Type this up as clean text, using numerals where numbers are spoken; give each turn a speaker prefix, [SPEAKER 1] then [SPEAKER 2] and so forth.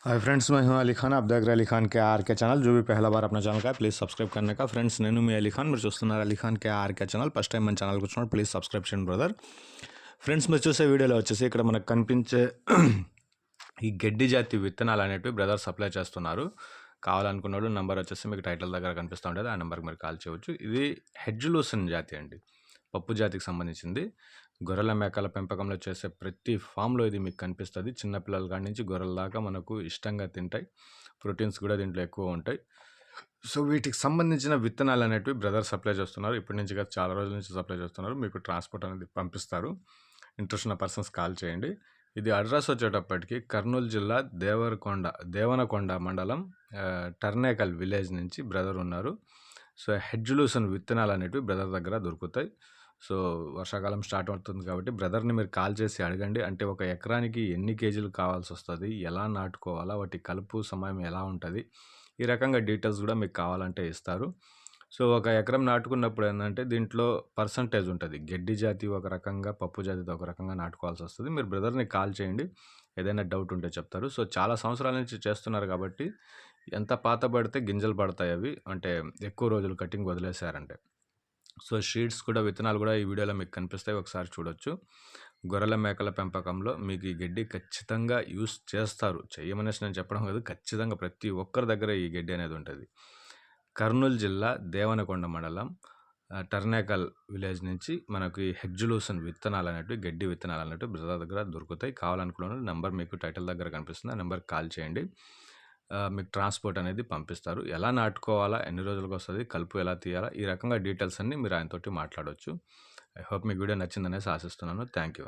[SPEAKER 1] Hi friends, मैं हूं अली खान। आप देख रहे हैं अली खान के आर के ఛానల్। जो भी पहला बार अपना ఛానల్ का है प्लीज़ సబ్స్క్రైబ్ करने का। ఫ్రెండ్స్, నేను మీ అలీ ఖాన్, మీరు చూస్తున్నారు అలీ ఖాన్ के आर के ఛానల్। ఫస్ట్ టైం మన ఛానల్కి వచ్చినప్పుడు ప్లీజ్ సబ్స్క్రైబ్ చేయండి బ్రదర్. ఫ్రెండ్స్, మీరు చూసే వీడియోలో వచ్చేసి ఇక్కడ మనకు కనిపించే ఈ గడ్డి జాతి విత్తనాలు అనేటివి బ్రదర్ సప్లై చేస్తున్నారు. కావాలనుకున్నాడు నెంబర్ వచ్చేసి మీకు టైటిల్ దగ్గర కనిపిస్తూ ఉంటుంది, ఆ నెంబర్కి మీరు కాల్ చేయవచ్చు. ఇది హెడ్జులూసన్ జాతి అండి, పప్పు జాతికి సంబంధించింది. గొర్రెల మేకల పెంపకంలో చేసే ప్రతి ఫామ్లో ఇది మీకు కనిపిస్తుంది. చిన్నపిల్లల కాడి నుంచి గొర్రెల దాకా మనకు ఇష్టంగా తింటాయి. ప్రోటీన్స్ కూడా దీంట్లో ఎక్కువ ఉంటాయి. సో వీటికి సంబంధించిన విత్తనాలు అనేటివి బ్రదర్ సప్లై చేస్తున్నారు. ఇప్పటి నుంచి కాదు, చాలా రోజుల నుంచి సప్లై చేస్తున్నారు. మీకు ట్రాన్స్పోర్ట్ అనేది పంపిస్తారు. ఇంట్రెస్ట్ ఉన్న పర్సన్స్ కాల్ చేయండి. ఇది అడ్రస్ వచ్చేటప్పటికి కర్నూలు జిల్లా దేవనకొండ మండలం టర్నేకల్ విలేజ్ నుంచి బ్రదర్ ఉన్నారు. సో హెడ్జులూసన్ విత్తనాలు అనేటివి బ్రదర్ దగ్గర దొరుకుతాయి. సో వర్షాకాలం స్టార్ట్ అవుతుంది కాబట్టి బ్రదర్ని మీరు కాల్ చేసి అడగండి. అంటే ఒక ఎకరానికి ఎన్ని కేజీలు కావాల్సి వస్తుంది, ఎలా నాటుకోవాలా, వాటి కలుపు సమయం ఎలా ఉంటుంది, ఈ రకంగా డీటెయిల్స్ కూడా మీకు కావాలంటే ఇస్తారు. సో ఒక ఎకరం నాటుకున్నప్పుడు ఏంటంటే దీంట్లో పర్సంటేజ్ ఉంటుంది. గడ్డి జాతి ఒక రకంగా, పప్పు జాతి ఒక రకంగా నాటుకోవాల్సి వస్తుంది. మీరు బ్రదర్ని కాల్ చేయండి, ఏదైనా డౌట్ ఉంటే చెప్తారు. సో చాలా సంవత్సరాల నుంచి చేస్తున్నారు కాబట్టి ఎంత పాత పడితే గింజలు పడతాయి అవి, అంటే ఎక్కువ రోజులు కటింగ్ వదిలేశారంటే. సో షీడ్స్ కూడా, విత్తనాలు కూడా ఈ వీడియోలో మీకు కనిపిస్తాయి, ఒకసారి చూడొచ్చు. గొర్రెల మేకల పెంపకంలో మీకు ఈ గడ్డి ఖచ్చితంగా యూస్ చేస్తారు. చెయ్యమనేసి నేను చెప్పడం కాదు, ఖచ్చితంగా ప్రతి ఒక్కరి దగ్గర ఈ గడ్డి అనేది ఉంటుంది. కర్నూలు జిల్లా దేవనకొండ మండలం టర్నేకల్ విలేజ్ నుంచి మనకు ఈ హెడ్జులూసన్ విత్తనాలు అనేటివి, గడ్డి విత్తనాలు అనేటివి బ్రదర్ దగ్గర దొరుకుతాయి. కావాలనుకున్న నెంబర్ మీకు టైటిల్ దగ్గర కనిపిస్తుంది, ఆ నెంబర్కి కాల్ చేయండి. మీకు ట్రాన్స్పోర్ట్ అనేది పంపిస్తారు. ఎలా నాటుకోవాలా, ఎన్ని రోజులకు వస్తుంది, కలుపు ఎలా తీయాలా, ఈ రకంగా డీటెయిల్స్ అన్నీ మీరు ఆయనతోటి మాట్లాడవచ్చు. ఐ హోప్ మీకు వీడియో నచ్చిందనేసి ఆశిస్తున్నాను. Thank you.